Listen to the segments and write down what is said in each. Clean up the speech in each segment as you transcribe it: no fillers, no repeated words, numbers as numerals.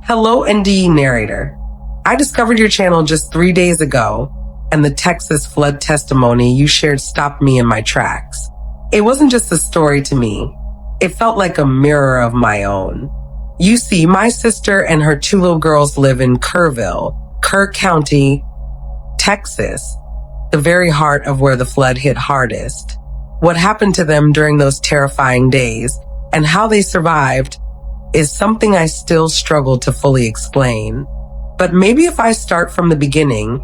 Hello, NDE narrator. I discovered your channel just 3 days ago, and the Texas flood testimony you shared stopped me in my tracks. It wasn't just a story to me. It felt like a mirror of my own. You see, my sister and her 2 little girls live in Kerrville, Kerr County, Texas, the very heart of where the flood hit hardest. What happened to them during those terrifying days and how they survived is something I still struggle to fully explain. But maybe if I start from the beginning,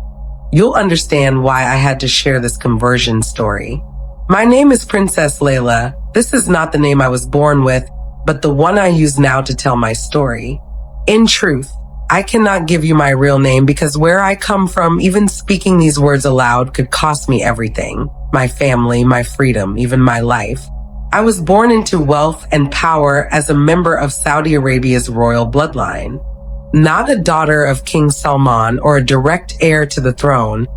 you'll understand why I had to share this conversion story. My name is Princess Layla. This is not the name I was born with, but the one I use now to tell my story. In truth, I cannot give you my real name because where I come from, even speaking these words aloud could cost me everything. My family, my freedom, even my life. I was born into wealth and power as a member of Saudi Arabia's royal bloodline. Not a daughter of King Salman or a direct heir to the throne,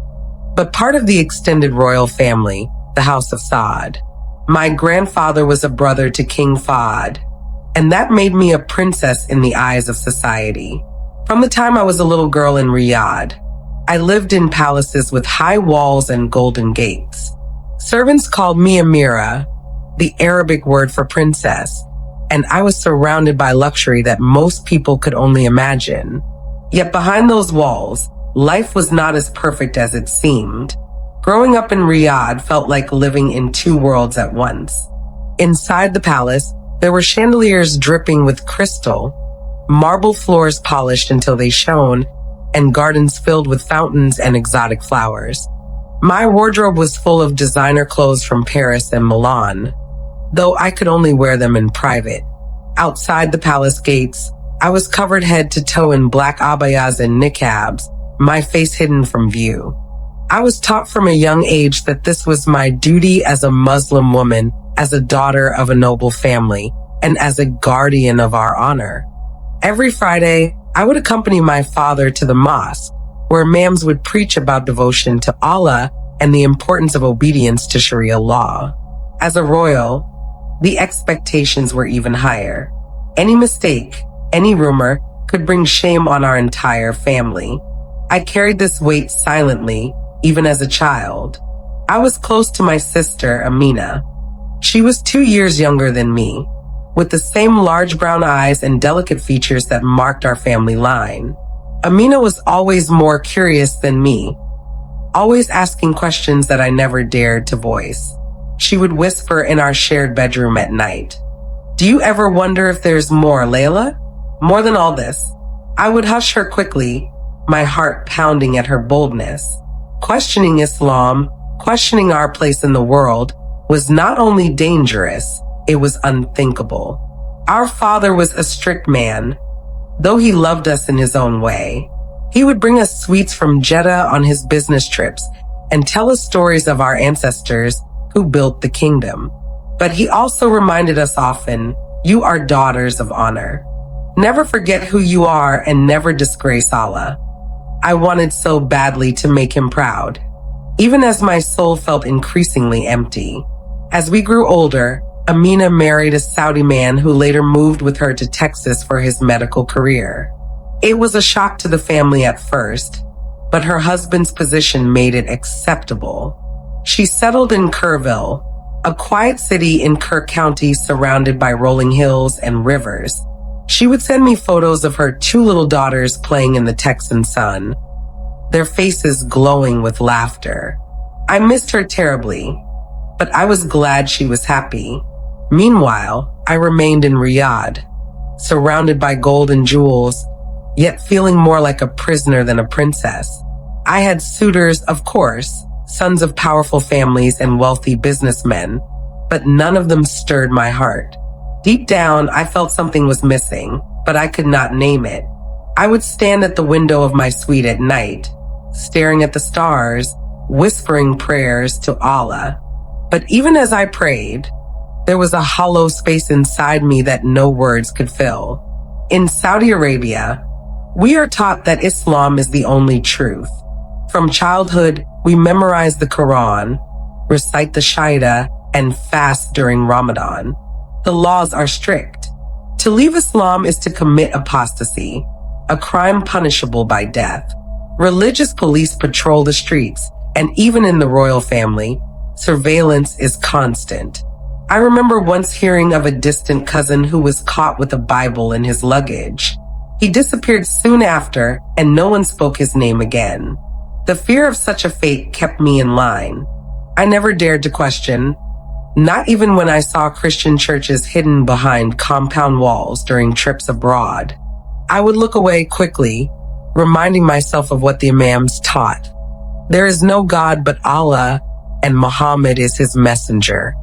but part of the extended royal family, the House of Saud. My grandfather was a brother to King Fahd, and that made me a princess in the eyes of society. From the time I was a little girl in Riyadh, I lived in palaces with high walls and golden gates. Servants called me Amira, the Arabic word for princess, and I was surrounded by luxury that most people could only imagine. Yet behind those walls, life was not as perfect as it seemed. Growing up in Riyadh felt like living in 2 worlds at once. Inside the palace, there were chandeliers dripping with crystal, marble floors polished until they shone, and gardens filled with fountains and exotic flowers. My wardrobe was full of designer clothes from Paris and Milan, though I could only wear them in private. Outside the palace gates, I was covered head to toe in black abayas and niqabs, my face hidden from view. I was taught from a young age that this was my duty as a Muslim woman, as a daughter of a noble family, and as a guardian of our honor. Every Friday, I would accompany my father to the mosque, where imams would preach about devotion to Allah and the importance of obedience to Sharia law. As a royal, the expectations were even higher. Any mistake, any rumor, could bring shame on our entire family. I carried this weight silently, even as a child. I was close to my sister, Amina. She was 2 years younger than me, with the same large brown eyes and delicate features that marked our family line. Amina was always more curious than me, always asking questions that I never dared to voice. She would whisper in our shared bedroom at night. "Do you ever wonder if there's more, Layla? More than all this?" I would hush her quickly, my heart pounding at her boldness. Questioning Islam, questioning our place in the world, was not only dangerous, it was unthinkable. Our father was a strict man, though he loved us in his own way. He would bring us sweets from Jeddah on his business trips and tell us stories of our ancestors who built the kingdom. But he also reminded us often, "You are daughters of honor. Never forget who you are and never disgrace Allah." I wanted so badly to make him proud, even as my soul felt increasingly empty. As we grew older, Amina married a Saudi man who later moved with her to Texas for his medical career. It was a shock to the family at first, but her husband's position made it acceptable. She settled in Kerrville, a quiet city in Kerr County surrounded by rolling hills and rivers. She would send me photos of her 2 little daughters playing in the Texan sun, their faces glowing with laughter. I missed her terribly, but I was glad she was happy. Meanwhile, I remained in Riyadh, surrounded by gold and jewels, yet feeling more like a prisoner than a princess. I had suitors, of course, sons of powerful families and wealthy businessmen, but none of them stirred my heart. Deep down, I felt something was missing, but I could not name it. I would stand at the window of my suite at night, staring at the stars, whispering prayers to Allah. But even as I prayed, there was a hollow space inside me that no words could fill. In Saudi Arabia, we are taught that Islam is the only truth. From childhood, we memorize the Quran, recite the Shahada, and fast during Ramadan. The laws are strict. To leave Islam is to commit apostasy. a crime punishable by death. Religious police patrol the streets, and even in the royal family, surveillance is constant. I remember once hearing of a distant cousin who was caught with a Bible in his luggage. He disappeared soon after, and no one spoke his name again. The fear of such a fate kept me in line. I never dared to question, not even when I saw Christian churches hidden behind compound walls during trips abroad. I would look away quickly, reminding myself of what the imams taught. There is no God but Allah, and Muhammad is his messenger.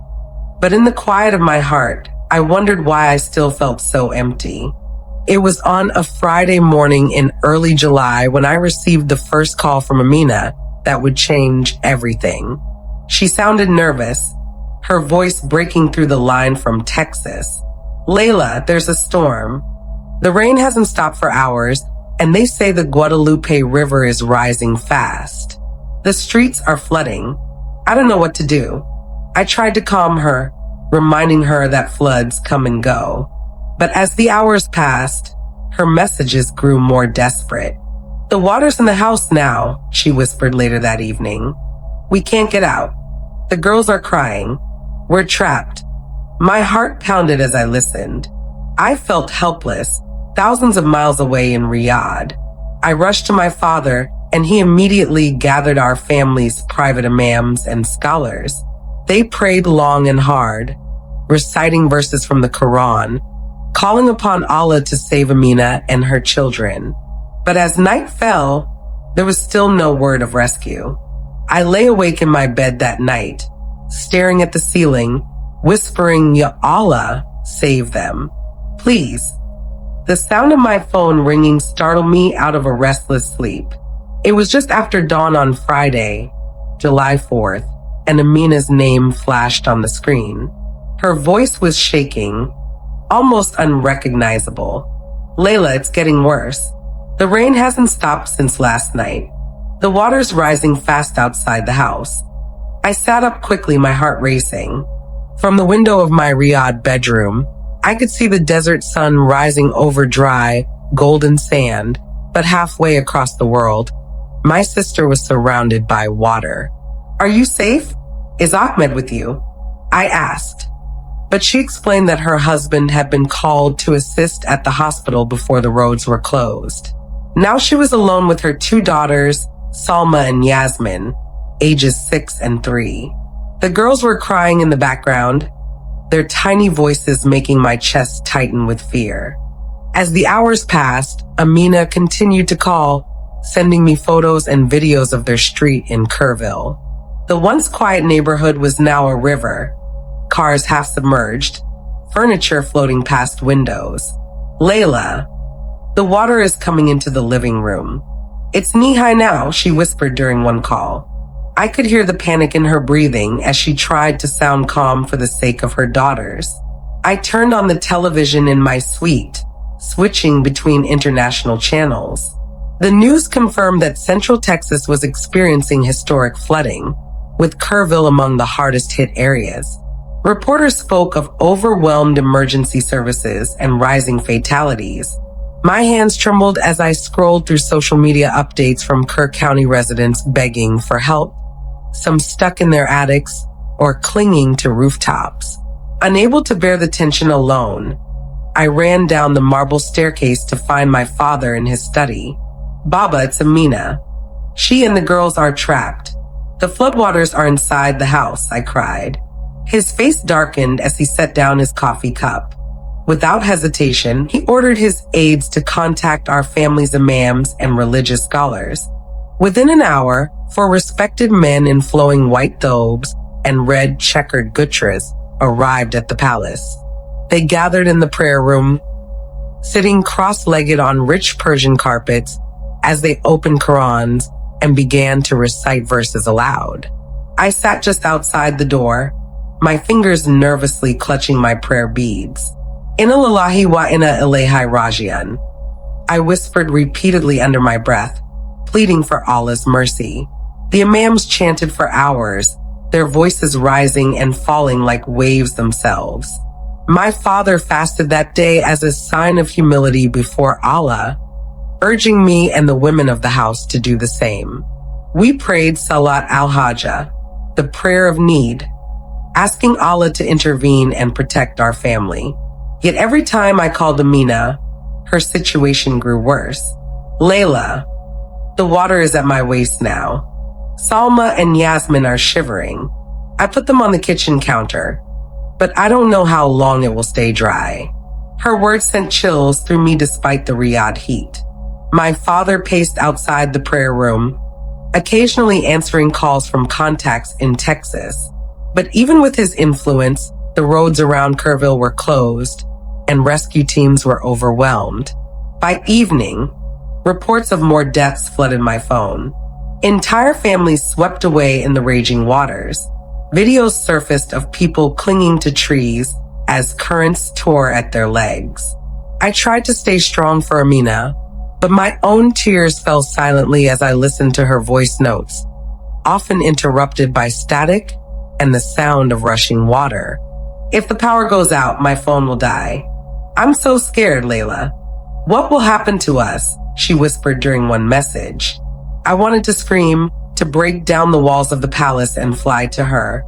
But in the quiet of my heart, I wondered why I still felt so empty. It was on a Friday morning in early July when I received the first call from Amina that would change everything. She sounded nervous, her voice breaking through the line from Texas. "Layla, there's a storm. The rain hasn't stopped for hours, and they say the Guadalupe River is rising fast. The streets are flooding. I don't know what to do." I tried to calm her, reminding her that floods come and go. But as the hours passed, her messages grew more desperate. "The water's in the house now," she whispered later that evening. "We can't get out. The girls are crying. We're trapped." My heart pounded as I listened. I felt helpless, thousands of miles away in Riyadh. I rushed to my father, and he immediately gathered our family's private imams and scholars. They prayed long and hard, reciting verses from the Quran, calling upon Allah to save Amina and her children. But as night fell, there was still no word of rescue. I lay awake in my bed that night, staring at the ceiling, whispering, "Ya Allah, save them, please." The sound of my phone ringing startled me out of a restless sleep. It was just after dawn on Friday, July 4th, and Amina's name flashed on the screen. Her voice was shaking, almost unrecognizable. "Layla, it's getting worse. The rain hasn't stopped since last night. The water's rising fast outside the house." I sat up quickly, my heart racing. From the window of my Riyadh bedroom, I could see the desert sun rising over dry, golden sand, but halfway across the world, my sister was surrounded by water. "Are you safe? Is Ahmed with you?" I asked. But she explained that her husband had been called to assist at the hospital before the roads were closed. Now she was alone with her two daughters, Salma and Yasmin, ages 6 and 3. The girls were crying in the background, their tiny voices making my chest tighten with fear. As the hours passed, Amina continued to call, sending me photos and videos of their street in Kerrville. The once quiet neighborhood was now a river, cars half submerged, furniture floating past windows. "Layla, the water is coming into the living room. It's knee-high now," she whispered during one call. I could hear the panic in her breathing as she tried to sound calm for the sake of her daughters. I turned on the television in my suite, switching between international channels. The news confirmed that Central Texas was experiencing historic flooding, with Kerrville among the hardest hit areas. Reporters spoke of overwhelmed emergency services and rising fatalities. My hands trembled as I scrolled through social media updates from Kerr County residents begging for help, some stuck in their attics or clinging to rooftops. Unable to bear the tension alone, I ran down the marble staircase to find my father in his study. "Baba, it's Amina. She and the girls are trapped. The floodwaters are inside the house," I cried. His face darkened as he set down his coffee cup. Without hesitation, he ordered his aides to contact our family's imams and religious scholars. Within an hour, 4 respected men in flowing white thobes and red checkered gutras arrived at the palace. They gathered in the prayer room, sitting cross-legged on rich Persian carpets as they opened Qurans and began to recite verses aloud. I sat just outside the door, my fingers nervously clutching my prayer beads. "Inna lillahi wa inna ilaihi raji'un," I whispered repeatedly under my breath, pleading for Allah's mercy. The imams chanted for hours, their voices rising and falling like waves themselves. My father fasted that day as a sign of humility before Allah, urging me and the women of the house to do the same. We prayed Salat al-Hajjah, the prayer of need, asking Allah to intervene and protect our family. Yet every time I called Amina, her situation grew worse. Layla, the water is at my waist now. Salma and Yasmin are shivering. I put them on the kitchen counter, but I don't know how long it will stay dry. Her words sent chills through me despite the Riyadh heat. My father paced outside the prayer room, occasionally answering calls from contacts in Texas. But even with his influence, the roads around Kerrville were closed and rescue teams were overwhelmed. By evening, reports of more deaths flooded my phone. Entire families swept away in the raging waters. Videos surfaced of people clinging to trees as currents tore at their legs. I tried to stay strong for Amina, but my own tears fell silently as I listened to her voice notes, often interrupted by static and the sound of rushing water. If the power goes out, my phone will die. I'm so scared, Layla. What will happen to us? She whispered during one message. I wanted to scream, to break down the walls of the palace and fly to her,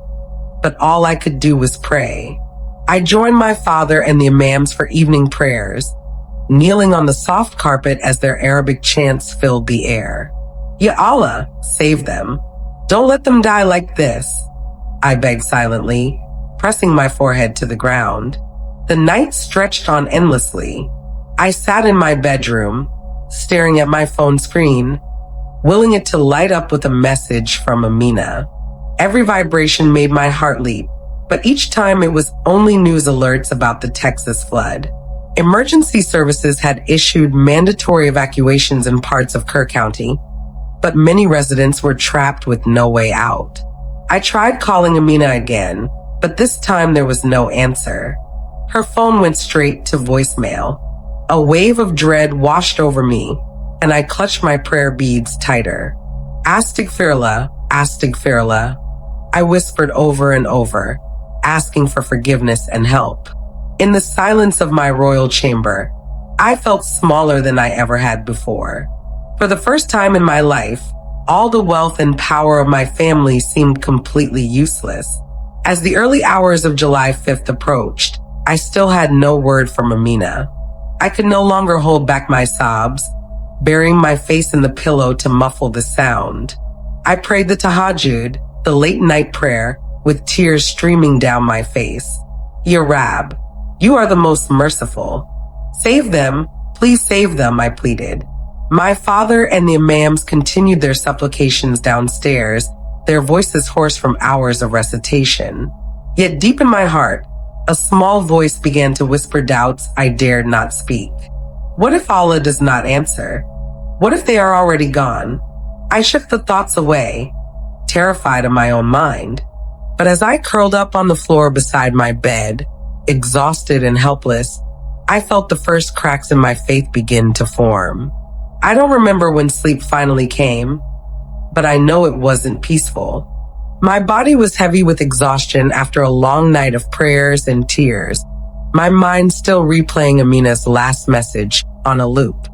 but all I could do was pray. I joined my father and the imams for evening prayers, kneeling on the soft carpet as their Arabic chants filled the air. Ya Allah, save them. Don't let them die like this, I begged silently, pressing my forehead to the ground. The night stretched on endlessly. I sat in my bedroom, staring at my phone screen, willing it to light up with a message from Amina. Every vibration made my heart leap, but each time it was only news alerts about the Texas flood. Emergency services had issued mandatory evacuations in parts of Kerr County, but many residents were trapped with no way out. I tried calling Amina again, but this time there was no answer. Her phone went straight to voicemail. A wave of dread washed over me, and I clutched my prayer beads tighter. Astaghfirullah, astaghfirullah, I whispered over and over, asking for forgiveness and help. In the silence of my royal chamber, I felt smaller than I ever had before. For the first time in my life, all the wealth and power of my family seemed completely useless. As the early hours of July 5th approached, I still had no word from Amina. I could no longer hold back my sobs, burying my face in the pillow to muffle the sound. I prayed the tahajjud, the late night prayer, with tears streaming down my face. Ya Rab, you are the most merciful. Save them, please save them, I pleaded. My father and the imams continued their supplications downstairs, their voices hoarse from hours of recitation. Yet deep in my heart, a small voice began to whisper doubts I dared not speak. What if Allah does not answer? What if they are already gone? I shook the thoughts away, terrified of my own mind. But as I curled up on the floor beside my bed, exhausted and helpless, I felt the first cracks in my faith begin to form. I don't remember when sleep finally came, but I know it wasn't peaceful. My body was heavy with exhaustion after a long night of prayers and tears, my mind still replaying Amina's last message on a loop.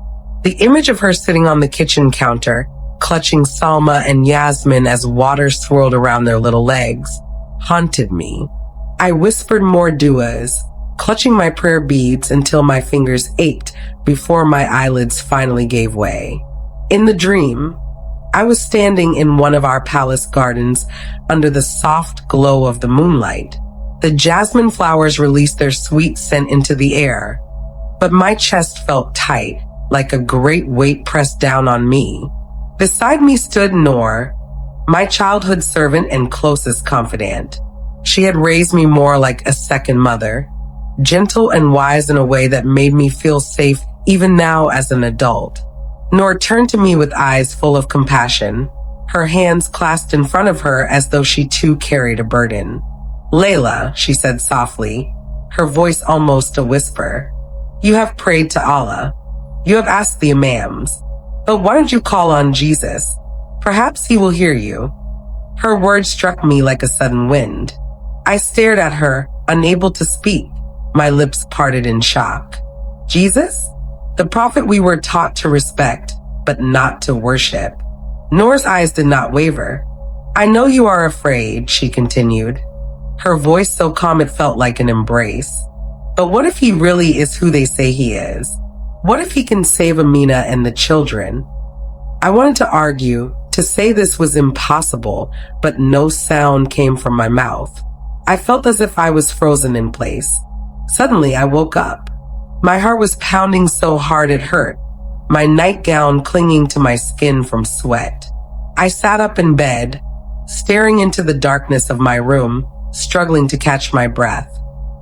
The image of her sitting on the kitchen counter, clutching Salma and Yasmin as water swirled around their little legs, haunted me. I whispered more duas, clutching my prayer beads until my fingers ached before my eyelids finally gave way. In the dream, I was standing in one of our palace gardens under the soft glow of the moonlight. The jasmine flowers released their sweet scent into the air, but my chest felt tight, like a great weight pressed down on me. Beside me stood Noor, my childhood servant and closest confidant. She had raised me more like a second mother, gentle and wise in a way that made me feel safe even now as an adult. Noor turned to me with eyes full of compassion, her hands clasped in front of her as though she too carried a burden. Layla, she said softly, her voice almost a whisper. You have prayed to Allah. You have asked the imams. But why don't you call on Jesus? Perhaps he will hear you. Her words struck me like a sudden wind. I stared at her, unable to speak, my lips parted in shock. Jesus? The prophet we were taught to respect, but not to worship. Noor's eyes did not waver. I know you are afraid, she continued, her voice so calm it felt like an embrace. But what if he really is who they say he is? What if he can save Amina and the children? I wanted to argue, to say this was impossible, but no sound came from my mouth. I felt as if I was frozen in place. Suddenly, I woke up. My heart was pounding so hard it hurt, my nightgown clinging to my skin from sweat. I sat up in bed, staring into the darkness of my room, struggling to catch my breath.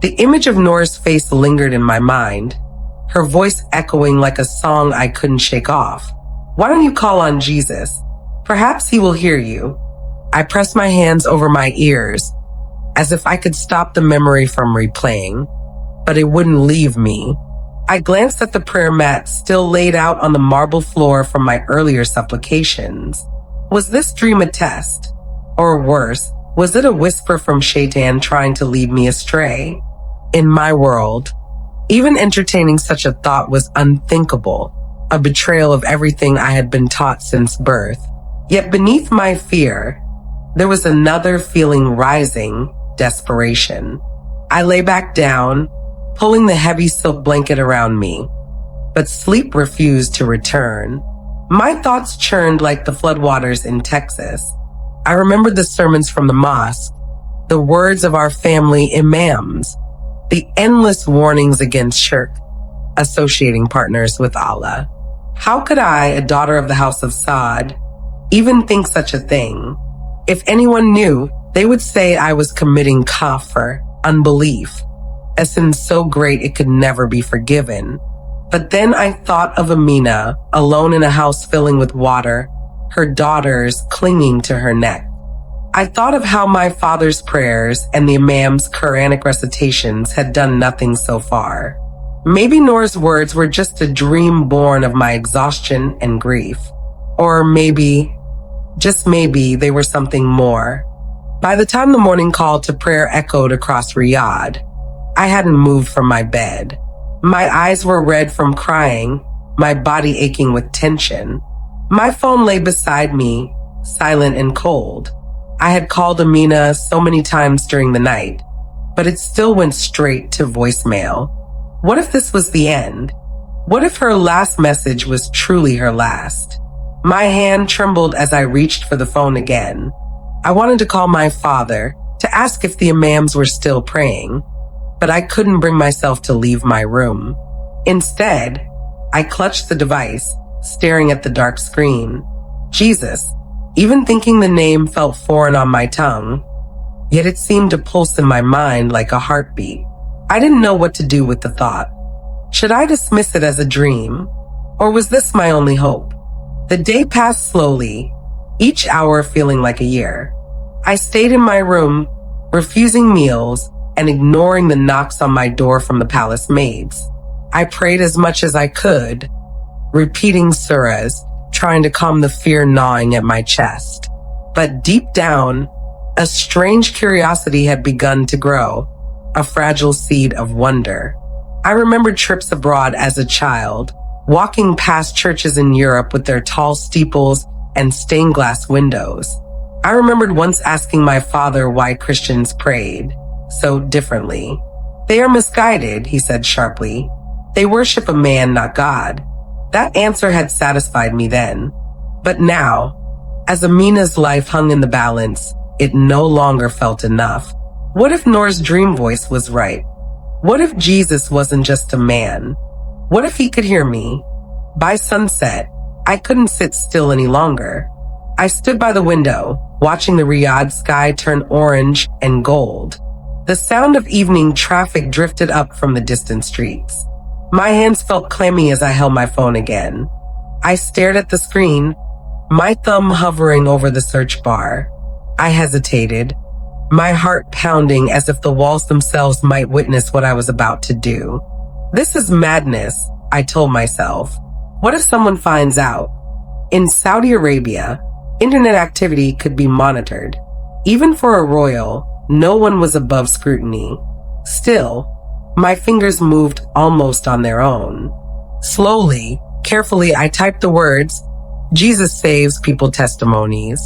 The image of Noor's face lingered in my mind, her voice echoing like a song I couldn't shake off. Why don't you call on Jesus? Perhaps he will hear you. I pressed my hands over my ears, as if I could stop the memory from replaying, but it wouldn't leave me. I glanced at the prayer mat still laid out on the marble floor from my earlier supplications. Was this dream a test? Or worse, was it a whisper from Shaitan trying to lead me astray? In my world, even entertaining such a thought was unthinkable, a betrayal of everything I had been taught since birth. Yet beneath my fear, there was another feeling rising, desperation. I lay back down, pulling the heavy silk blanket around me, but sleep refused to return. My thoughts churned like the floodwaters in Texas. I remembered the sermons from the mosque, the words of our family imams, the endless warnings against shirk, associating partners with Allah. How could I, a daughter of the house of Saad, even think such a thing? If anyone knew, they would say I was committing kafir, unbelief, a sin so great it could never be forgiven. But then I thought of Amina, alone in a house filling with water, her daughters clinging to her neck. I thought of how my father's prayers and the imam's Quranic recitations had done nothing so far. Maybe Noor's words were just a dream born of my exhaustion and grief. Or maybe, just maybe, they were something more. By the time the morning call to prayer echoed across Riyadh, I hadn't moved from my bed. My eyes were red from crying, my body aching with tension. My phone lay beside me, silent and cold. I had called Amina so many times during the night, but it still went straight to voicemail. What if this was the end? What if her last message was truly her last? My hand trembled as I reached for the phone again. I wanted to call my father to ask if the imams were still praying, but I couldn't bring myself to leave my room. Instead, I clutched the device, staring at the dark screen. Jesus. Even thinking the name felt foreign on my tongue, yet it seemed to pulse in my mind like a heartbeat. I didn't know what to do with the thought. Should I dismiss it as a dream? Or was this my only hope? The day passed slowly, each hour feeling like a year. I stayed in my room, refusing meals and ignoring the knocks on my door from the palace maids. I prayed as much as I could, repeating surahs, trying to calm the fear gnawing at my chest. But deep down, a strange curiosity had begun to grow, a fragile seed of wonder. I remembered trips abroad as a child, walking past churches in Europe with their tall steeples and stained glass windows. I remembered once asking my father why Christians prayed so differently. They are misguided, he said sharply. They worship a man, not God. That answer had satisfied me then. But now, as Amina's life hung in the balance, it no longer felt enough. What if Noor's dream voice was right? What if Jesus wasn't just a man? What if he could hear me? By sunset, I couldn't sit still any longer. I stood by the window, watching the Riyadh sky turn orange and gold. The sound of evening traffic drifted up from the distant streets. My hands felt clammy as I held my phone again. I stared at the screen, my thumb hovering over the search bar. I hesitated, my heart pounding as if the walls themselves might witness what I was about to do. This is madness, I told myself. What if someone finds out? In Saudi Arabia, internet activity could be monitored. Even for a royal, no one was above scrutiny. Still, my fingers moved almost on their own. Slowly, carefully, I typed the words, "Jesus saves people testimonies."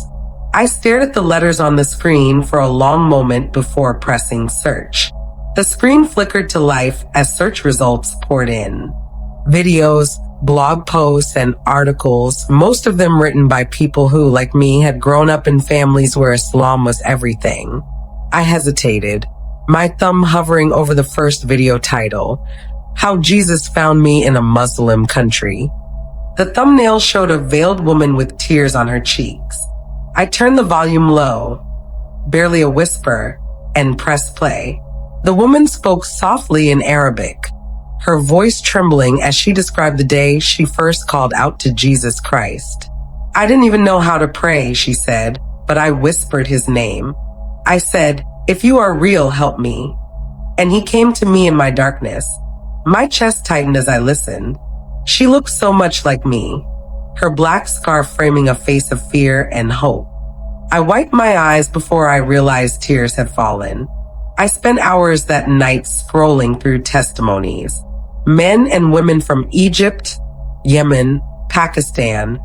I stared at the letters on the screen for a long moment before pressing search. The screen flickered to life as search results poured in. Videos, blog posts, and articles, most of them written by people who, like me, had grown up in families where Islam was everything. I hesitated, my thumb hovering over the first video title, "How Jesus Found Me in a Muslim Country." The thumbnail showed a veiled woman with tears on her cheeks. I turned the volume low, barely a whisper, and pressed play. The woman spoke softly in Arabic, her voice trembling as she described the day she first called out to Jesus Christ. "I didn't even know how to pray," she said, but I whispered his name. I said, "If you are real, help me." And he came to me in my darkness. My chest tightened as I listened. She looked so much like me, her black scarf framing a face of fear and hope. I wiped my eyes before I realized tears had fallen. I spent hours that night scrolling through testimonies. Men and women from Egypt, Yemen, Pakistan,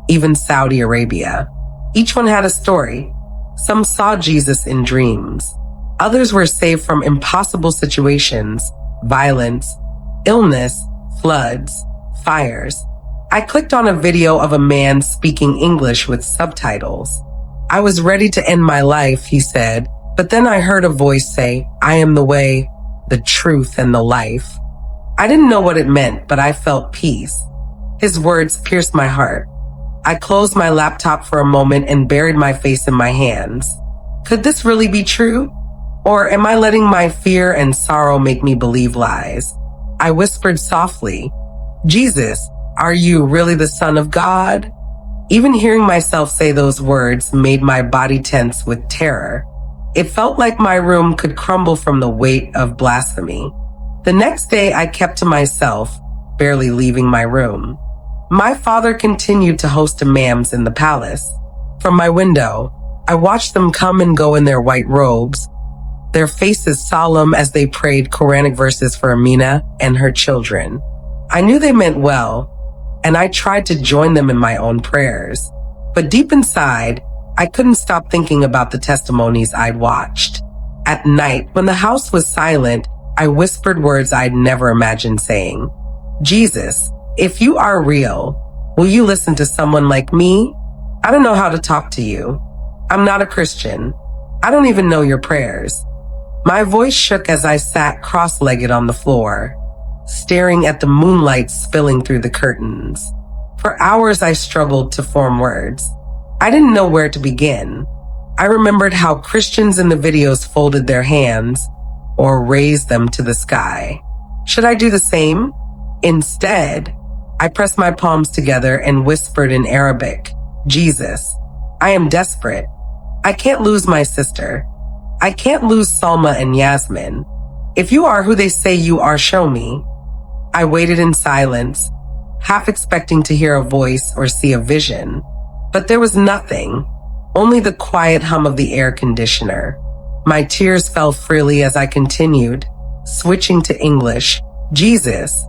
even Saudi Arabia. Each one had a story. Some saw Jesus in dreams. Others were saved from impossible situations, violence, illness, floods, fires. I clicked on a video of a man speaking English with subtitles. "I was ready to end my life," he said, but then I heard a voice say, "I am the way, the truth, and the life." I didn't know what it meant, but I felt peace. His words pierced my heart. I closed my laptop for a moment and buried my face in my hands. Could this really be true? Or am I letting my fear and sorrow make me believe lies? I whispered softly, "Jesus, are you really the Son of God?" Even hearing myself say those words made my body tense with terror. It felt like my room could crumble from the weight of blasphemy. The next day, I kept to myself, barely leaving my room. My father continued to host imams in the palace. From my window, I watched them come and go in their white robes, their faces solemn as they prayed Quranic verses for Amina and her children. I knew they meant well, and I tried to join them in my own prayers. But deep inside, I couldn't stop thinking about the testimonies I'd watched. At night, when the house was silent, I whispered words I'd never imagined saying. "Jesus, if you are real, will you listen to someone like me? I don't know how to talk to you. I'm not a Christian. I don't even know your prayers." My voice shook as I sat cross-legged on the floor, staring at the moonlight spilling through the curtains. For hours, I struggled to form words. I didn't know where to begin. I remembered how Christians in the videos folded their hands or raised them to the sky. Should I do the same? Instead, I pressed my palms together and whispered in Arabic, "Jesus, I am desperate. I can't lose my sister. I can't lose Salma and Yasmin. If you are who they say you are, show me." I waited in silence, half expecting to hear a voice or see a vision. But there was nothing, only the quiet hum of the air conditioner. My tears fell freely as I continued, switching to English. "Jesus,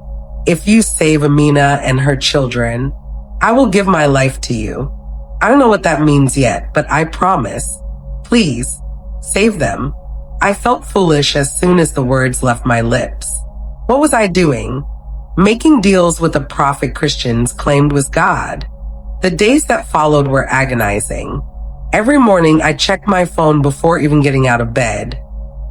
if you save Amina and her children, I will give my life to you. I don't know what that means yet, but I promise. Please, save them." I felt foolish as soon as the words left my lips. What was I doing? Making deals with a prophet Christians claimed was God. The days that followed were agonizing. Every morning, I checked my phone before even getting out of bed,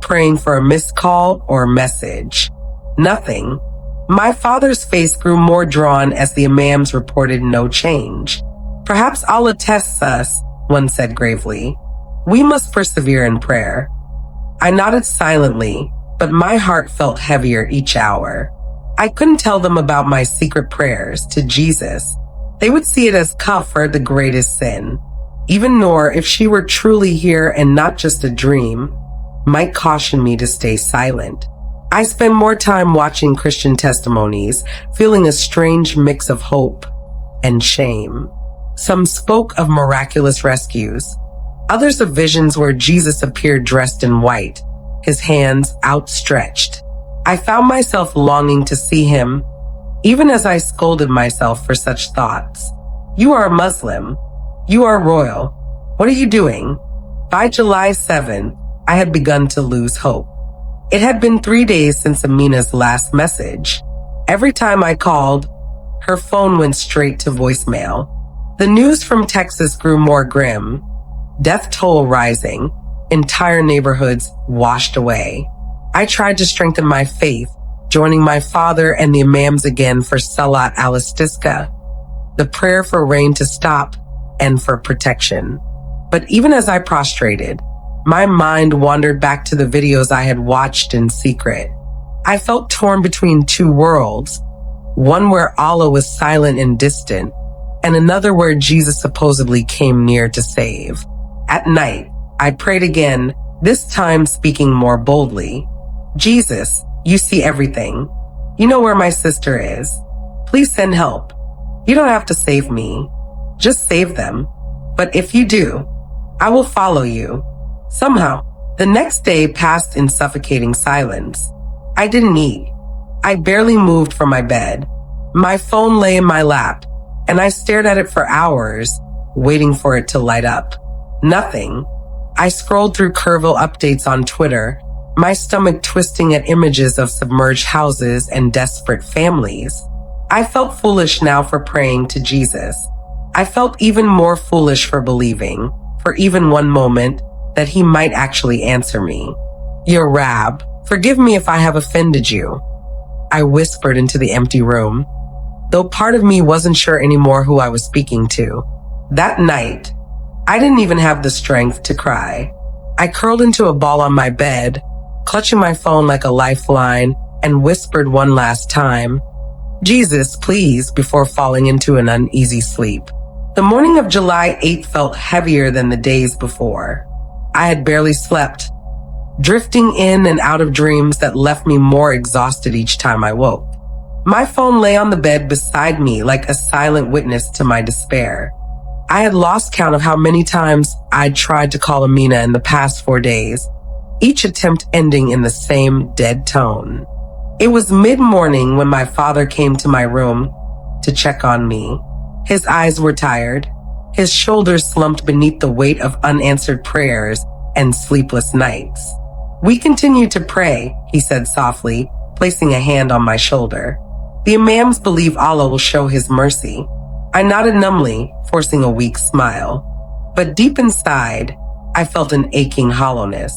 praying for a missed call or message. Nothing. My father's face grew more drawn as the imams reported no change. "Perhaps Allah tests us," one said gravely. "We must persevere in prayer." I nodded silently, but my heart felt heavier each hour. I couldn't tell them about my secret prayers to Jesus. They would see it as kafir, the greatest sin. Even Noor, if she were truly here and not just a dream, might caution me to stay silent. I spent more time watching Christian testimonies, feeling a strange mix of hope and shame. Some spoke of miraculous rescues, others of visions where Jesus appeared dressed in white, his hands outstretched. I found myself longing to see him, even as I scolded myself for such thoughts. You are a Muslim. You are royal. What are you doing? By July 7th, I had begun to lose hope. It had been 3 days since Amina's last message. Every time I called, her phone went straight to voicemail. The news from Texas grew more grim. Death toll rising, entire neighborhoods washed away. I tried to strengthen my faith, joining my father and the imams again for Salat al-Istisqa, the prayer for rain to stop and for protection. But even as I prostrated, my mind wandered back to the videos I had watched in secret. I felt torn between two worlds, one where Allah was silent and distant, and another where Jesus supposedly came near to save. At night, I prayed again, this time speaking more boldly. Jesus, you see everything. You know where my sister is. Please send help. You don't have to save me. Just save them. But if you do, I will follow you. Somehow, the next day passed in suffocating silence. I didn't eat. I barely moved from my bed. My phone lay in my lap, and I stared at it for hours, waiting for it to light up. Nothing. I scrolled through Kerrville updates on Twitter, my stomach twisting at images of submerged houses and desperate families. I felt foolish now for praying to Jesus. I felt even more foolish for believing, for even one moment, that he might actually answer me. Your Rab, forgive me if I have offended you, I whispered into the empty room, though part of me wasn't sure anymore who I was speaking to. That night, I didn't even have the strength to cry. I curled into a ball on my bed, clutching my phone like a lifeline, and whispered one last time, Jesus, please, before falling into an uneasy sleep. The morning of July 8th felt heavier than the days before. I had barely slept, drifting in and out of dreams that left me more exhausted each time I woke. My phone lay on the bed beside me like a silent witness to my despair. I had lost count of how many times I'd tried to call Amina in the past 4 days, each attempt ending in the same dead tone. It was mid-morning when my father came to my room to check on me. His eyes were tired, his shoulders slumped beneath the weight of unanswered prayers and sleepless nights. We continued to pray, he said softly, placing a hand on my shoulder. The imams believe Allah will show his mercy. I nodded numbly, forcing a weak smile. But deep inside, I felt an aching hollowness.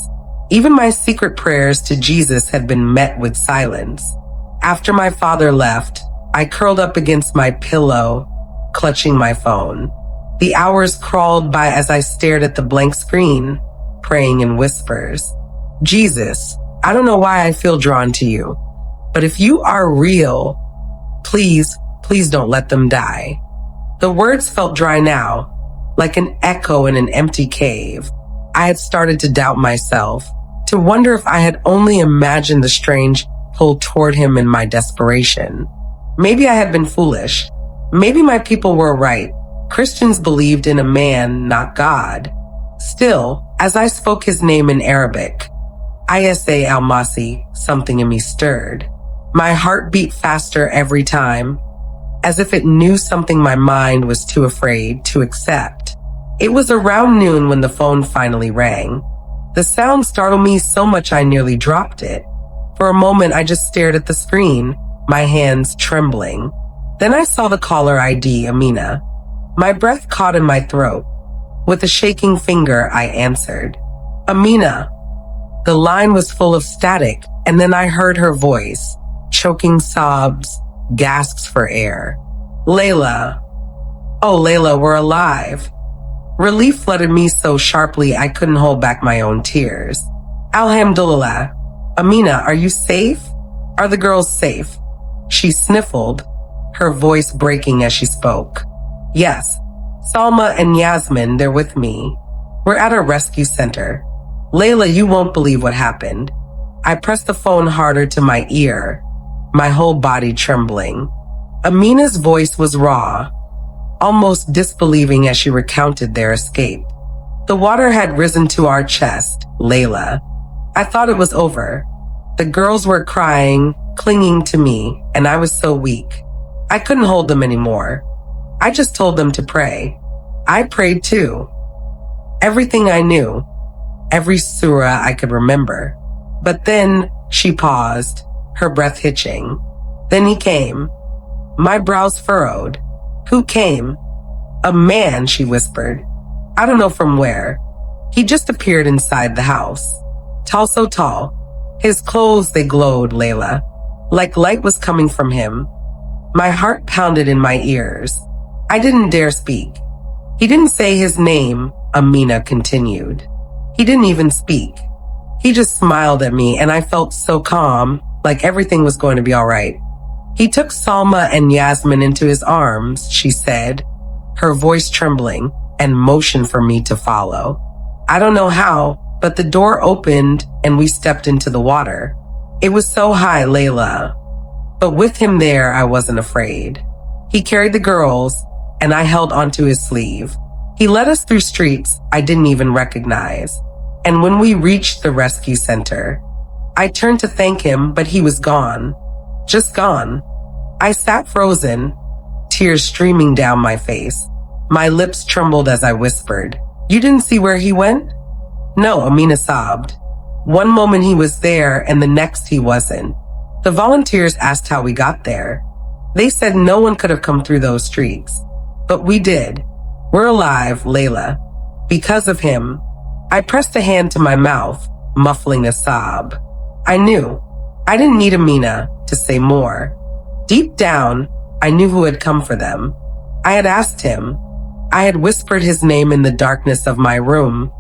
Even my secret prayers to Jesus had been met with silence. After my father left, I curled up against my pillow, clutching my phone. The hours crawled by as I stared at the blank screen, praying in whispers. Jesus, I don't know why I feel drawn to you, but if you are real, please don't let them die. The words felt dry now, like an echo in an empty cave. I had started to doubt myself, to wonder if I had only imagined the strange pull toward him in my desperation. Maybe I had been foolish. Maybe my people were right. Christians believed in a man, not God. Still, as I spoke his name in Arabic, Isa al-Masi, something in me stirred. My heart beat faster every time, as if it knew something my mind was too afraid to accept. It was around noon when the phone finally rang. The sound startled me so much I nearly dropped it. For a moment, I just stared at the screen, my hands trembling. Then I saw the caller ID, Amina. My breath caught in my throat. With a shaking finger, I answered. Amina. The line was full of static, and then I heard her voice, choking sobs, gasps for air. Layla. Oh, Layla, we're alive. Relief flooded me so sharply I couldn't hold back my own tears. Alhamdulillah. Amina, are you safe? Are the girls safe? She sniffled, her voice breaking as she spoke. Yes, Salma and Yasmin, they're with me. We're at a rescue center. Layla, you won't believe what happened. I pressed the phone harder to my ear, my whole body trembling. Amina's voice was raw, almost disbelieving as she recounted their escape. The water had risen to our chest, Layla. I thought it was over. The girls were crying, clinging to me, and I was so weak. I couldn't hold them anymore. I just told them to pray. I prayed too. Everything I knew. Every surah I could remember. But then she paused, her breath hitching. Then he came. My brows furrowed. Who came? A man, she whispered. I don't know from where. He just appeared inside the house. Tall, so tall. His clothes, they glowed, Layla. Like light was coming from him. My heart pounded in my ears. I didn't dare speak. He didn't say his name, Amina continued. He didn't even speak. He just smiled at me and I felt so calm, like everything was going to be all right. He took Salma and Yasmin into his arms, she said, her voice trembling, and motioned for me to follow. I don't know how, but the door opened and we stepped into the water. It was so high, Layla. But with him there, I wasn't afraid. He carried the girls, and I held onto his sleeve. He led us through streets I didn't even recognize. And when we reached the rescue center, I turned to thank him, but he was gone. Just gone. I sat frozen, tears streaming down my face. My lips trembled as I whispered, "You didn't see where he went?" No, Amina sobbed. One moment he was there and the next he wasn't. The volunteers asked how we got there. They said no one could have come through those streets. But we did. We're alive, Layla. Because of him. I pressed a hand to my mouth, muffling a sob. I knew. I didn't need Amina to say more. Deep down, I knew who had come for them. I had asked him. I had whispered his name in the darkness of my room,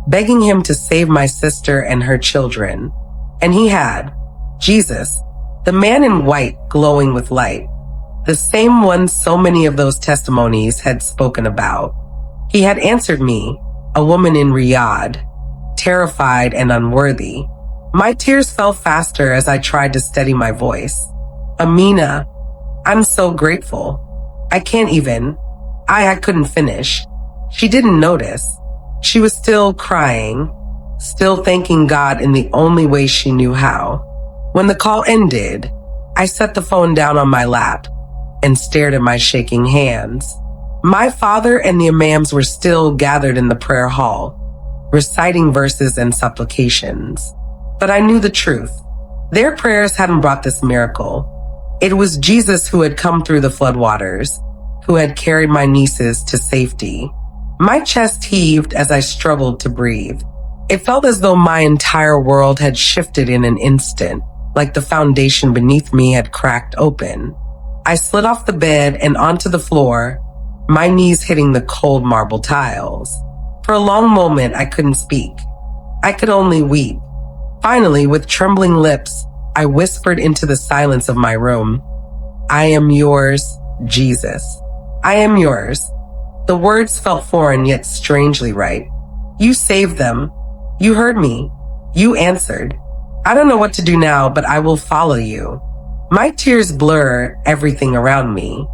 begging him to save my sister and her children. And he had. Jesus, the man in white glowing with light. The same one so many of those testimonies had spoken about. He had answered me, a woman in Riyadh, terrified and unworthy. My tears fell faster as I tried to steady my voice. Amina, I'm so grateful. I can't even. I couldn't finish. She didn't notice. She was still crying, still thanking God in the only way she knew how. When the call ended, I set the phone down on my lap and stared at my shaking hands. My father and the imams were still gathered in the prayer hall, reciting verses and supplications. But I knew the truth. Their prayers hadn't brought this miracle. It was Jesus who had come through the floodwaters, who had carried my nieces to safety. My chest heaved as I struggled to breathe. It felt as though my entire world had shifted in an instant, like the foundation beneath me had cracked open. I slid off the bed and onto the floor, my knees hitting the cold marble tiles. For a long moment, I couldn't speak. I could only weep. Finally, with trembling lips, I whispered into the silence of my room, "I am yours, Jesus. I am yours." The words felt foreign yet strangely right. You saved them. You heard me. You answered. I don't know what to do now, but I will follow you. My tears blur everything around me.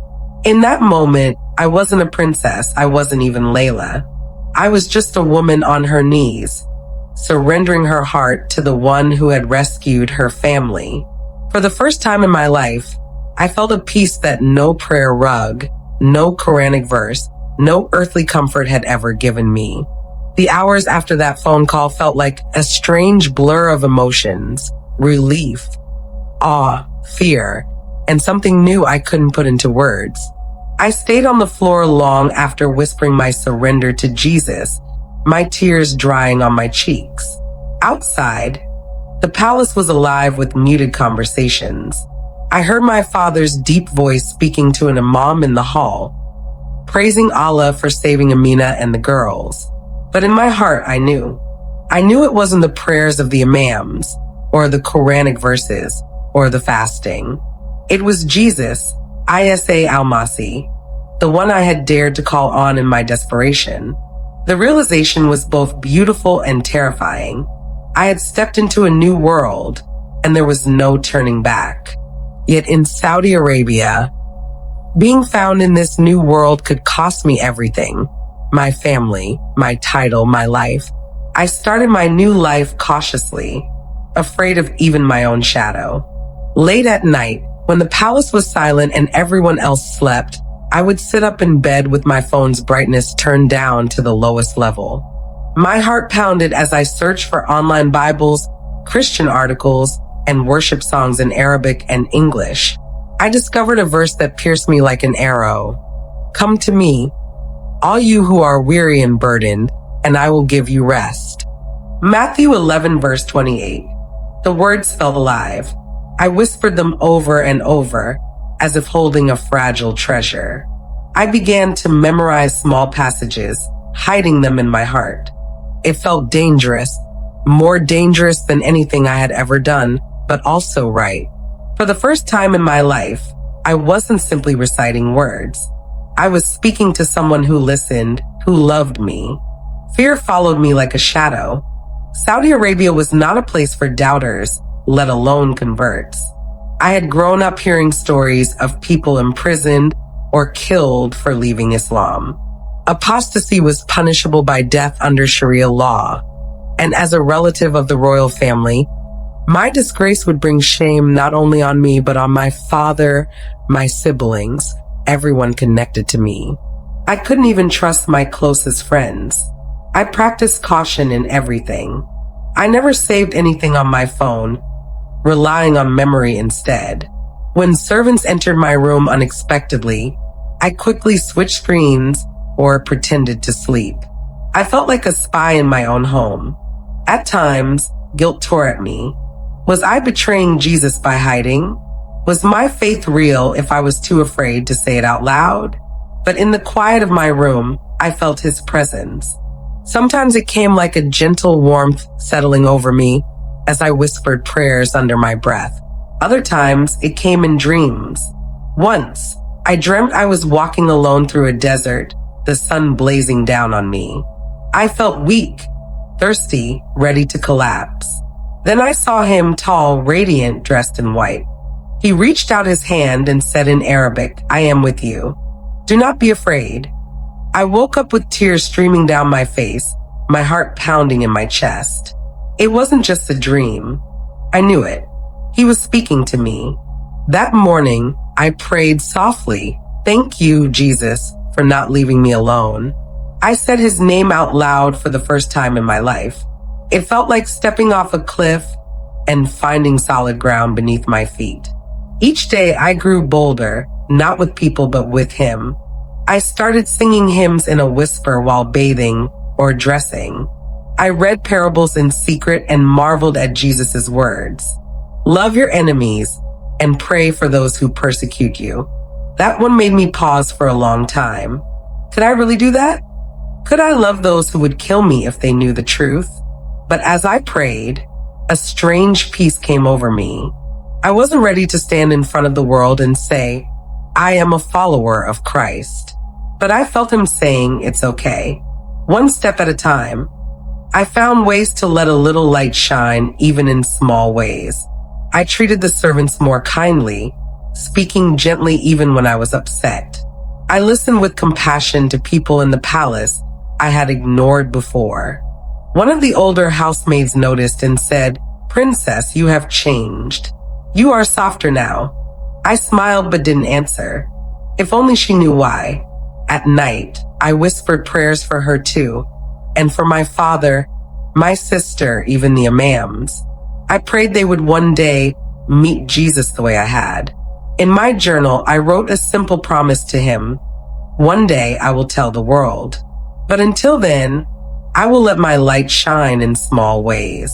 In that moment, I wasn't a princess. I wasn't even Layla. I was just a woman on her knees, surrendering her heart to the one who had rescued her family. For the first time in my life, I felt a peace that no prayer rug, no Quranic verse, no earthly comfort had ever given me. The hours after that phone call felt like a strange blur of emotions, relief, awe, fear, and something new I couldn't put into words. I stayed on the floor long after whispering my surrender to Jesus, my tears drying on my cheeks. Outside, the palace was alive with muted conversations. I heard my father's deep voice speaking to an imam in the hall, praising Allah for saving Amina and the girls. But in my heart, I knew. I knew it wasn't the prayers of the imams, or the Quranic verses, or the fasting. It was Jesus, Isa al-Masih, the one I had dared to call on in my desperation. The realization was both beautiful and terrifying. I had stepped into a new world, and there was no turning back. Yet in Saudi Arabia, being found in this new world could cost me everything. My family, my title, my life. I started my new life cautiously, afraid of even my own shadow. Late at night, When the palace was silent and everyone else slept, I would sit up in bed with my phone's brightness turned down to the lowest level. My heart pounded as I searched for online Bibles, Christian articles, and worship songs in Arabic and English. I discovered a verse that pierced me like an arrow. "Come to me, all you who are weary and burdened, and I will give you rest." Matthew 11 verse 28. The words felt alive. I whispered them over and over, as if holding a fragile treasure. I began to memorize small passages, hiding them in my heart. It felt dangerous, more dangerous than anything I had ever done, but also right. For the first time in my life, I wasn't simply reciting words. I was speaking to someone who listened, who loved me. Fear followed me like a shadow. Saudi Arabia was not a place for doubters, let alone converts. I had grown up hearing stories of people imprisoned or killed for leaving Islam. Apostasy was punishable by death under Sharia law. And as a relative of the royal family, my disgrace would bring shame not only on me, but on my father, my siblings, everyone connected to me. I couldn't even trust my closest friends. I practiced caution in everything. I never saved anything on my phone, relying on memory instead. When servants entered my room unexpectedly, I quickly switched screens or pretended to sleep. I felt like a spy in my own home. At times, guilt tore at me. Was I betraying Jesus by hiding? Was my faith real if I was too afraid to say it out loud? But in the quiet of my room, I felt his presence. Sometimes it came like a gentle warmth settling over me as I whispered prayers under my breath. Other times, it came in dreams. Once, I dreamt I was walking alone through a desert, the sun blazing down on me. I felt weak, thirsty, ready to collapse. Then I saw him tall, radiant, dressed in white. He reached out his hand and said in Arabic, "I am with you. Do not be afraid." I woke up with tears streaming down my face, my heart pounding in my chest. It wasn't just a dream. I knew it. He was speaking to me. That morning, I prayed softly, "Thank you, Jesus, for not leaving me alone." I said his name out loud for the first time in my life. It felt like stepping off a cliff and finding solid ground beneath my feet. Each day I grew bolder, not with people but with him. I started singing hymns in a whisper while bathing or dressing. I read parables in secret and marveled at Jesus' words. Love your enemies and pray for those who persecute you. That one made me pause for a long time. Could I really do that? Could I love those who would kill me if they knew the truth? But as I prayed, a strange peace came over me. I wasn't ready to stand in front of the world and say, "I am a follower of Christ." But I felt him saying, "It's okay." One step at a time. I found ways to let a little light shine, even in small ways. I treated the servants more kindly, speaking gently even when I was upset. I listened with compassion to people in the palace I had ignored before. One of the older housemaids noticed and said, "Princess, you have changed. You are softer now." I smiled but didn't answer. If only she knew why. At night, I whispered prayers for her too, and for my father, my sister, even the imams. I prayed they would one day meet Jesus the way I had. In my journal, I wrote a simple promise to him. One day I will tell the world. But until then, I will let my light shine in small ways.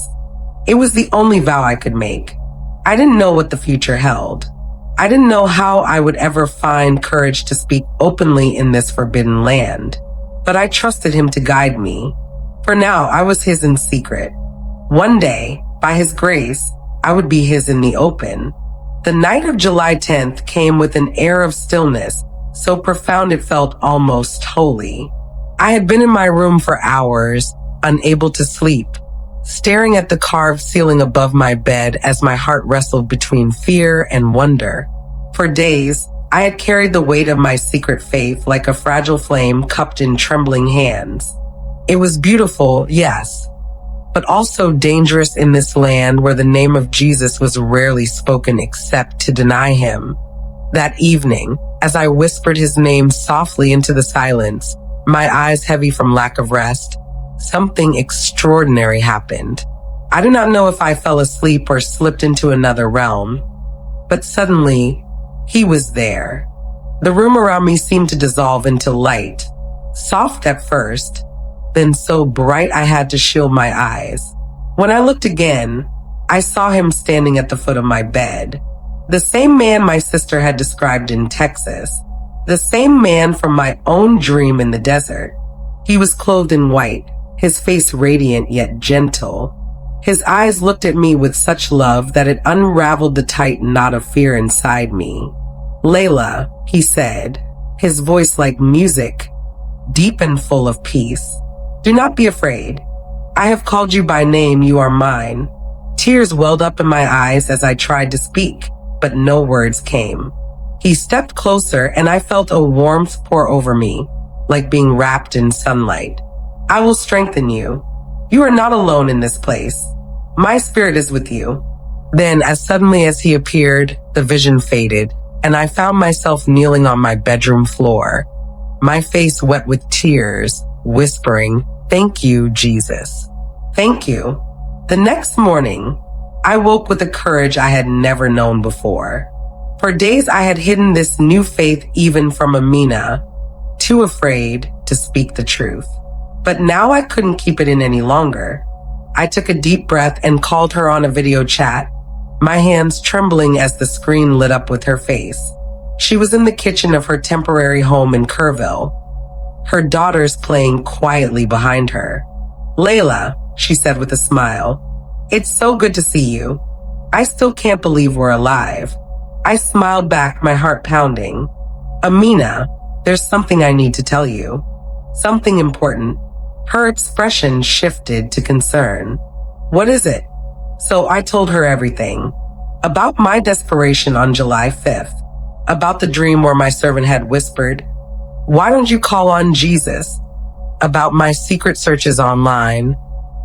It was the only vow I could make. I didn't know what the future held. I didn't know how I would ever find courage to speak openly in this forbidden land. But I trusted him to guide me. For now, I was his in secret. One day, by his grace, I would be his in the open. The night of July 10th came with an air of stillness, so profound it felt almost holy. I had been in my room for hours, unable to sleep, staring at the carved ceiling above my bed as my heart wrestled between fear and wonder. For days, I had carried the weight of my secret faith like a fragile flame cupped in trembling hands. It was beautiful, yes, but also dangerous in this land where the name of Jesus was rarely spoken except to deny him. That evening, as I whispered his name softly into the silence, my eyes heavy from lack of rest, something extraordinary happened. I do not know if I fell asleep or slipped into another realm, but suddenly, he was there. The room around me seemed to dissolve into light, soft at first, then so bright I had to shield my eyes. When I looked again, I saw him standing at the foot of my bed. The same man my sister had described in Texas. The same man from my own dream in the desert. He was clothed in white, his face radiant yet gentle. His eyes looked at me with such love that it unraveled the tight knot of fear inside me. "Layla," he said, his voice like music, deep and full of peace. "Do not be afraid. I have called you by name, you are mine." Tears welled up in my eyes as I tried to speak, but no words came. He stepped closer and I felt a warmth pour over me, like being wrapped in sunlight. "I will strengthen you. You are not alone in this place. My spirit is with you." Then, as suddenly as he appeared, the vision faded, and I found myself kneeling on my bedroom floor, my face wet with tears, whispering, "Thank you, Jesus. Thank you." The next morning, I woke with a courage I had never known before. For days I had hidden this new faith even from Amina, too afraid to speak the truth. But now I couldn't keep it in any longer. I took a deep breath and called her on a video chat, my hands trembling as the screen lit up with her face. She was in the kitchen of her temporary home in Kerrville, her daughters playing quietly behind her. "Layla," she said with a smile, "it's so good to see you. I still can't believe we're alive." I smiled back, my heart pounding. "Amina, there's something I need to tell you. Something important." Her expression shifted to concern. "What is it?" So I told her everything. About my desperation on July 5th. About the dream where my servant had whispered, "Why don't you call on Jesus?" About my secret searches online,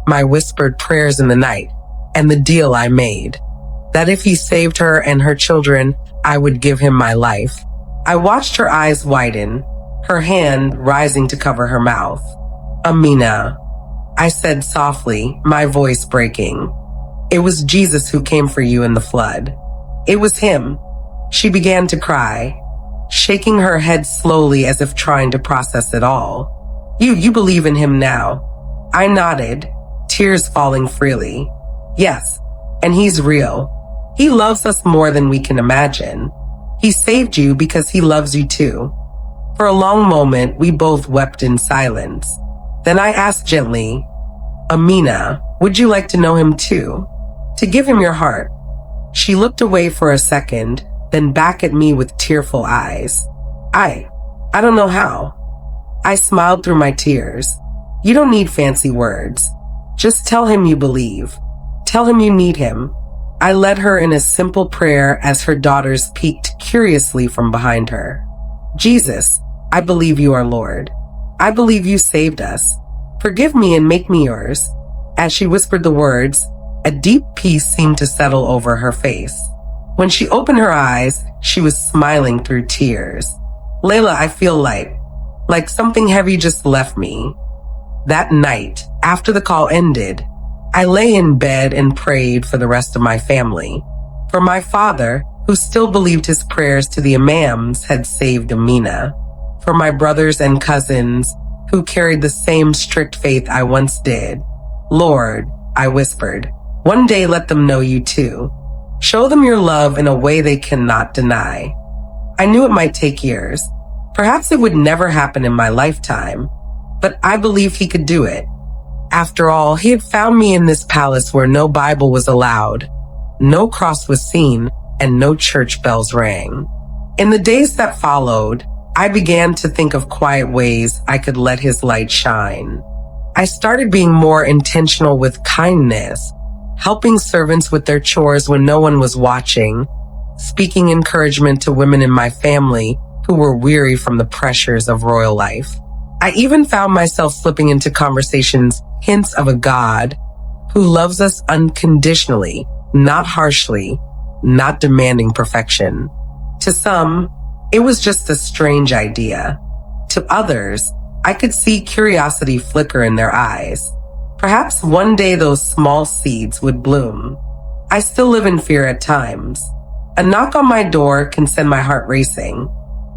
my whispered prayers in the night, and the deal I made. That if he saved her and her children, I would give him my life. I watched her eyes widen, her hand rising to cover her mouth. "Amina," I said softly, my voice breaking. "It was Jesus who came for you in the flood. It was him." She began to cry, shaking her head slowly as if trying to process it all. You believe in him now?" I nodded, tears falling freely. "Yes, and he's real. He loves us more than we can imagine. He saved you because he loves you too." For a long moment, we both wept in silence. Then I asked gently, "Amina, would you like to know him too? To give him your heart?" She looked away for a second, then back at me with tearful eyes. I don't know how." I smiled through my tears. "You don't need fancy words. Just tell him you believe. Tell him you need him." I led her in a simple prayer as her daughters peeked curiously from behind her. "Jesus, I believe you are Lord. I believe you saved us. Forgive me and make me yours." As she whispered the words, a deep peace seemed to settle over her face. When she opened her eyes, she was smiling through tears. "Layla, I feel light, like something heavy just left me." That night, after the call ended, I lay in bed and prayed for the rest of my family. For my father, who still believed his prayers to the imams had saved Amina. For my brothers and cousins, who carried the same strict faith I once did. "Lord," I whispered, "one day let them know you too. Show them your love in a way they cannot deny." I knew it might take years. Perhaps it would never happen in my lifetime, but I believed he could do it. After all, he had found me in this palace where no Bible was allowed, no cross was seen, and no church bells rang. In the days that followed, I began to think of quiet ways I could let his light shine. I started being more intentional with kindness, helping servants with their chores when no one was watching, speaking encouragement to women in my family who were weary from the pressures of royal life. I even found myself slipping into conversations, hints of a God who loves us unconditionally, not harshly, not demanding perfection. To some, it was just a strange idea. To others, I could see curiosity flicker in their eyes. Perhaps one day those small seeds would bloom. I still live in fear at times. A knock on my door can send my heart racing.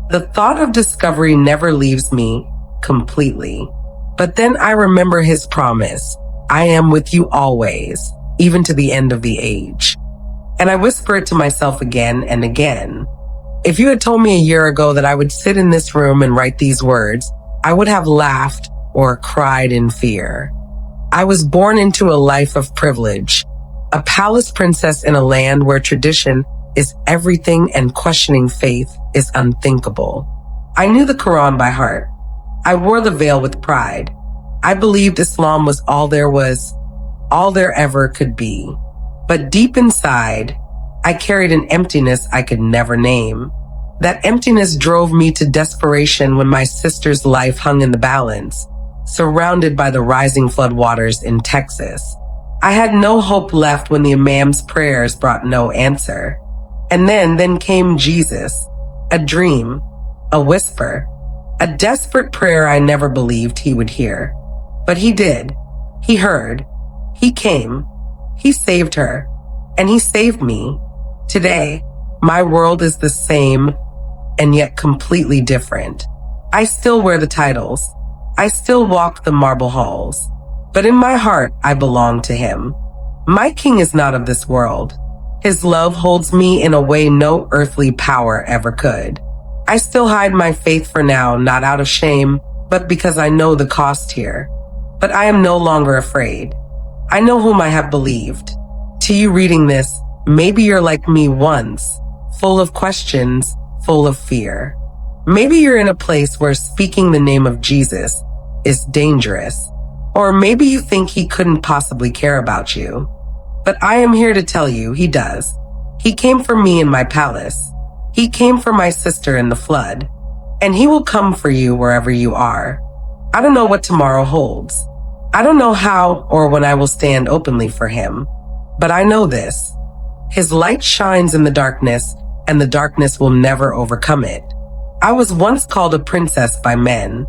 The thought of discovery never leaves me completely. But then I remember his promise, I am with you always, even to the end of the age. And I whisper it to myself again and again. If you had told me a year ago that I would sit in this room and write these words, I would have laughed or cried in fear. I was born into a life of privilege, a palace princess in a land where tradition is everything and questioning faith is unthinkable. I knew the Quran by heart. I wore the veil with pride. I believed Islam was all there ever could be. But deep inside, I carried an emptiness I could never name. That emptiness drove me to desperation when my sister's life hung in the balance, surrounded by the rising floodwaters in Texas. I had no hope left when the imams' prayers brought no answer. And then came Jesus, a dream, a whisper, a desperate prayer I never believed he would hear. But he did. He heard. He came. He saved her. And he saved me. Today, my world is the same and yet completely different. I still wear the titles. I still walk the marble halls. But in my heart, I belong to him. My king is not of this world. His love holds me in a way no earthly power ever could. I still hide my faith for now, not out of shame, but because I know the cost here. But I am no longer afraid. I know whom I have believed. To you reading this, maybe you're like me once, full of questions, full of fear. Maybe you're in a place where speaking the name of Jesus is dangerous. Or maybe you think he couldn't possibly care about you. But I am here to tell you he does. He came for me in my palace. He came for my sister in the flood. And he will come for you wherever you are. I don't know what tomorrow holds. I don't know how or when I will stand openly for him. But I know this. His light shines in the darkness, and the darkness will never overcome it. I was once called a princess by men.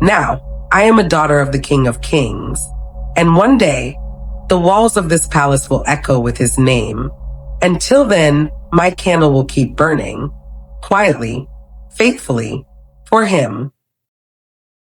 Now, I am a daughter of the King of Kings. And one day, the walls of this palace will echo with his name. Until then, my candle will keep burning, quietly, faithfully, for him.